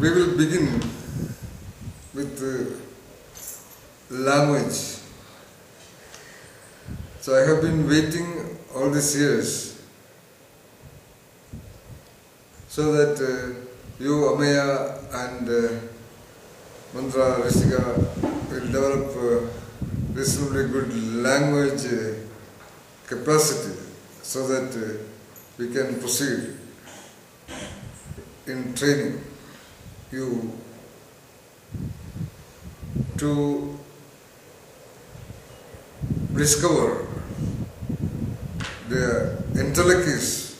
We will begin with language. So I have been waiting all these years so that you, Amaya and Mantra, Rishika will develop reasonably good language capacity so that we can proceed in training you to discover the intellect,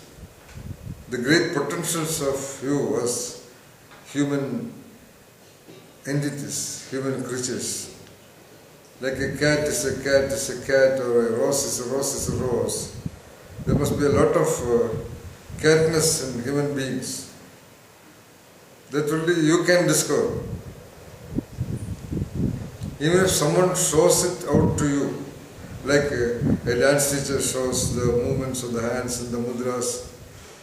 the great potentials of you as human entities, human creatures. Like a cat is a cat is a cat, or a rose is a rose is a rose. There must be a lot of catness in human beings. That only you can discover. Even if someone shows it out to you, like a dance teacher shows the movements of the hands and the mudras,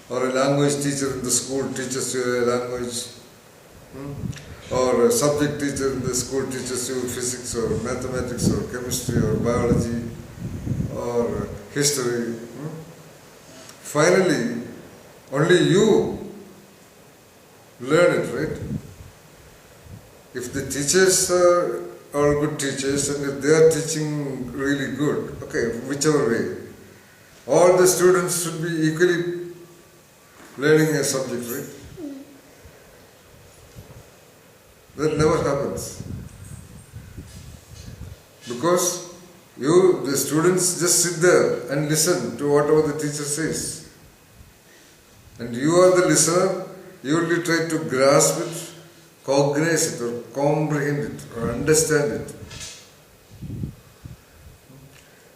or a language teacher in the school teaches you a language, or a subject teacher in the school teaches you physics or mathematics or chemistry or biology or history. Finally, only you learn it, right? If the teachers are all good teachers and if they are teaching really good, okay, whichever way, all the students should be equally learning a subject, right? That never happens. Because the students just sit there and listen to whatever the teacher says. And you are the listener, you will try to grasp it, cognize it, or comprehend it, or understand it.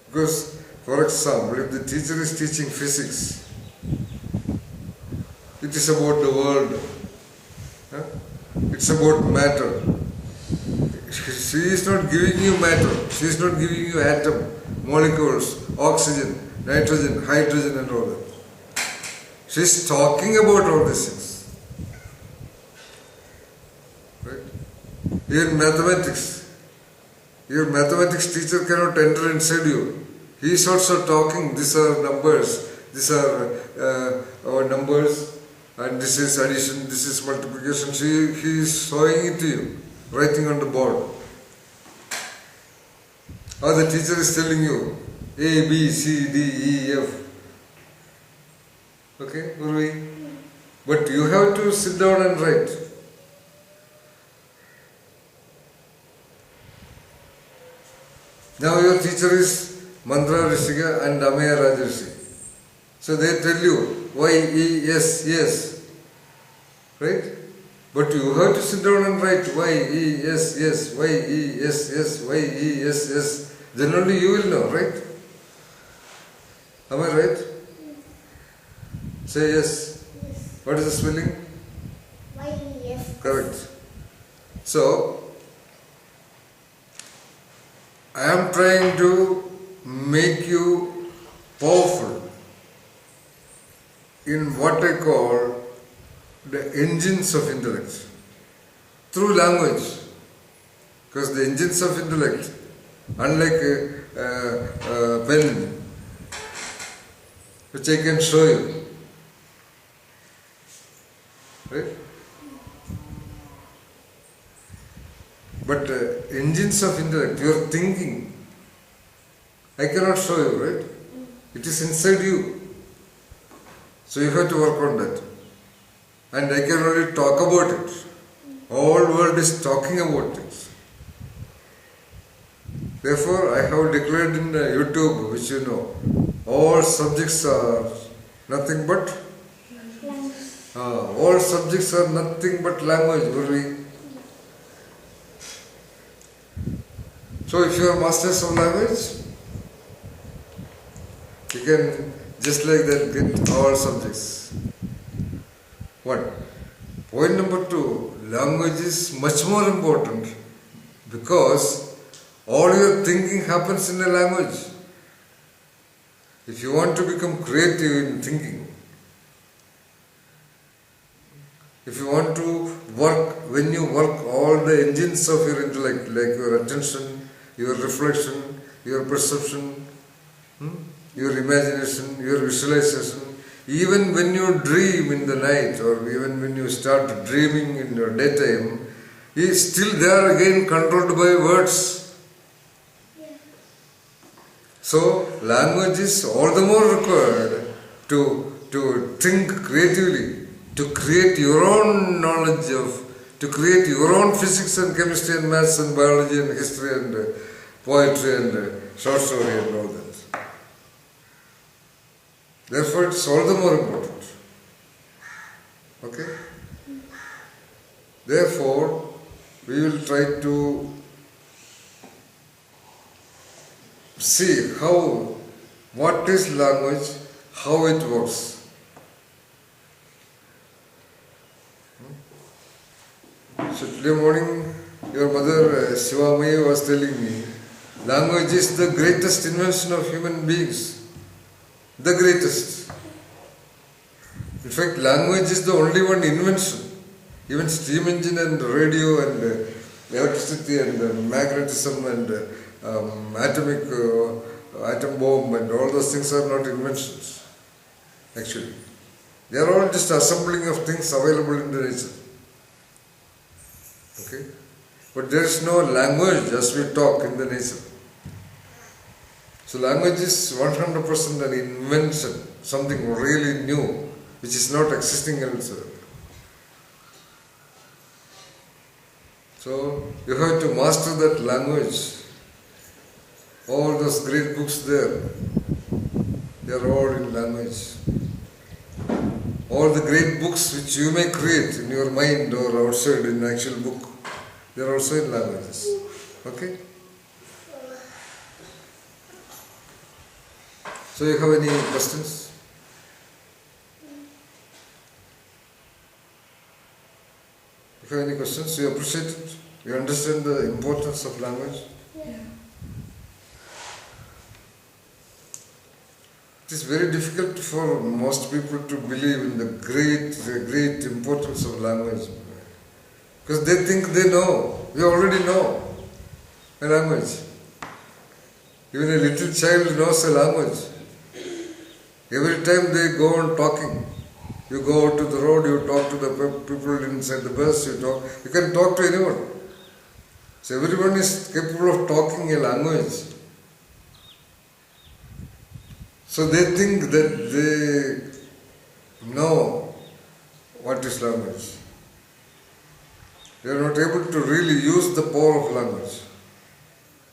Because, for example, if the teacher is teaching physics, it is about the world. It's about matter. She is not giving you matter. She is not giving you atom, molecules, oxygen, nitrogen, hydrogen and all that. She is talking about all these things. Right? Even mathematics. Your mathematics teacher cannot enter inside you. He is also talking. These are numbers. These are our numbers. And this is addition, this is multiplication. He is showing it to you, writing on the board. Or the teacher is telling you A, B, C, D, E, F. Okay, Urvi? But you have to sit down and write. Now your teacher is Mantra Rishika and Amaya Rajarshi. So they tell you Y, E, S, yes. Right? But you have to sit down and write Y, E, S, yes, Y, E, S, yes, Y, E, S, yes. Then only you will know, right? Am I right? Say yes. Yes. What is the spelling? Y, E, S. Correct. So, I am trying to make you powerful in what I call the engines of intellect through language. Because the engines of intellect, unlike a pen, which I can show you, right? But engines of intellect, your thinking, I cannot show you, right? It is inside you. So you have to work on that. And I can only talk about it. All world is talking about it. Therefore, I have declared in YouTube, which you know, all subjects are nothing but all subjects are nothing but language, Gurvi. So if you are masters of language, you can just like that get all subjects. One. Point number two, language is much more important because all your thinking happens in a language. If you want to become creative in thinking, if you want to when you work all the engines of your intellect, like your attention, your reflection, your perception, your imagination, your visualization, even when you dream in the night or even when you start dreaming in your daytime, still they are again controlled by words. So language is all the more required to think creatively, to create your own knowledge to create your own physics and chemistry and maths and biology and history and poetry and short story and all that. Therefore, it's all the more important. Okay? Therefore, we will try to see what is language, how it works. So today morning, your mother Shivamaya was telling me, language is the greatest invention of human beings. The greatest. In fact, language is the only one invention. Even steam engine and radio and electricity and magnetism and atomic atom bomb and all those things are not inventions. Actually, they are all just assembling of things available in the nature. Okay, but there is no language as we talk in the nature. So language is 100% an invention, something really new, which is not existing elsewhere. So you have to master that language. All those great books there, they are all in language. All the great books which you may create in your mind or outside in actual book, they are also in languages. Okay? So you have any questions? If you have any questions, you appreciate it? You understand the importance of language? Yeah. It is very difficult for most people to believe in the great importance of language. Because they think they know. We already know a language. Even a little child knows a language. Every time they go on talking, you go out to the road, you talk to the people inside the bus, you can talk to anyone. So everyone is capable of talking a language. So they think that they know what is language. They are not able to really use the power of language.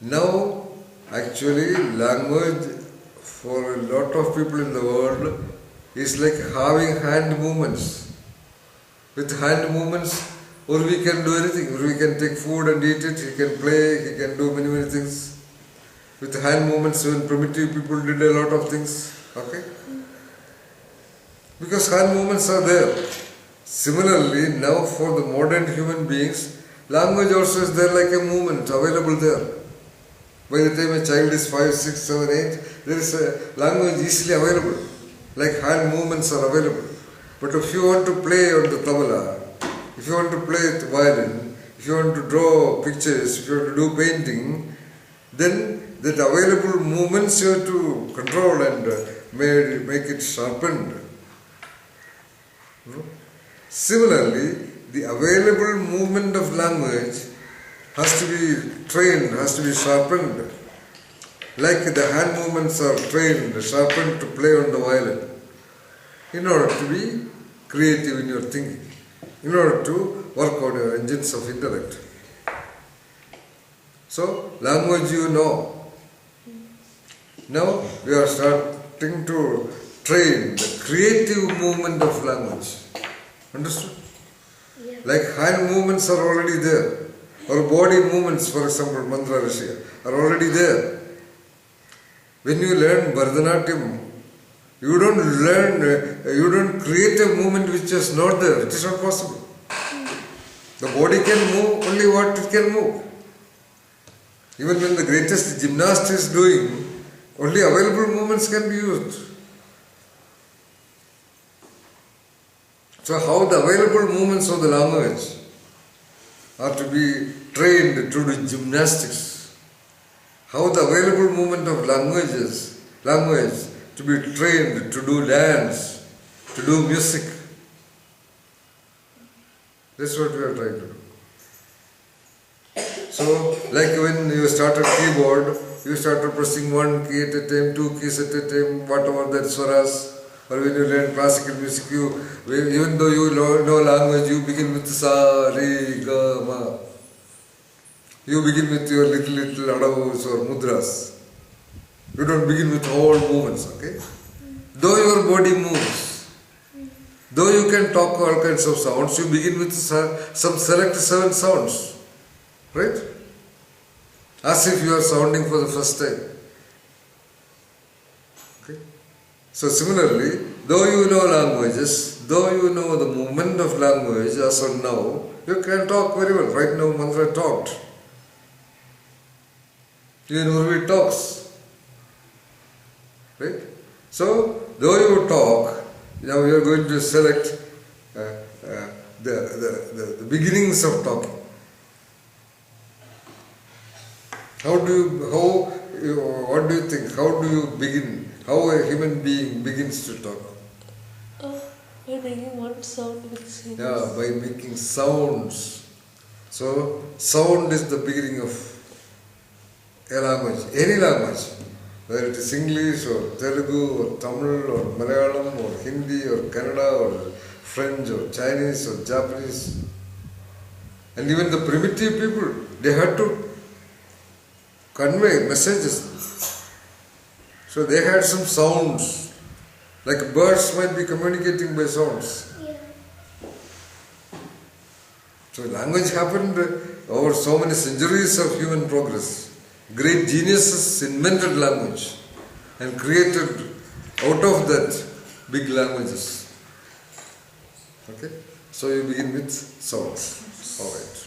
Now, actually, language for a lot of people in the world is like having hand movements. With hand movements, or we can do anything. Or we can take food and eat it, he can play, he can do many things. With hand movements, even primitive people did a lot of things. Okay? Because hand movements are there. Similarly, now for the modern human beings, language also is there like a movement available there. By the time a child is 5, 6, 7, 8, there is a language easily available. Like hand movements are available. But if you want to play on the tabla, if you want to play the violin, if you want to draw pictures, if you want to do painting, then that available movements you have to control and make it sharpened. Similarly, the available movement of language has to be trained, has to be sharpened. Like the hand movements are trained, sharpened to play on the violin. In order to be creative in your thinking. In order to work on your engines of intellect. So, language you know. Now, we are starting to train the creative movement of language. Understood? Yeah. Like hand movements are already there. Or body movements, for example, mantra Rishi, are already there. When you learn Bharatanatyam, you don't create a movement which is not there. It is not possible. The body can move only what it can move. Even when the greatest gymnast is doing, only available movements can be used. So how the available movements of the language or to be trained to do gymnastics. How the available movement of language to be trained to do dance, to do music. That's what we are trying to do. So, like when you start a keyboard, you start pressing one key at a time, two keys at a time, whatever that swaras. Or when you learn classical music, even though you know language, you begin with sa, re, ga, ma. You begin with your little adavus or mudras. You don't begin with whole movements, okay? Though your body moves, though you can talk all kinds of sounds, you begin with some select 7 sounds. Right? As if you are sounding for the first time. Okay? So similarly, though you know languages, though you know the movement of language as of now, you can talk very well. Right now Mantra talked. Even Urvi talks. Right? So, though you talk, now you are going to select the beginnings of talking. What do you think? How do you begin? How a human being begins to talk? By making one sound with series. Yeah, by making sounds. So, sound is the beginning of a language, any language. Whether it is English or Telugu or Tamil or Malayalam or Hindi or Kannada or French or Chinese or Japanese. And even the primitive people, they had to convey messages. So they had some sounds, like birds might be communicating by sounds. Yeah. So language happened over so many centuries of human progress. Great geniuses invented language and created out of that big languages. Okay? So you begin with sounds. Alright.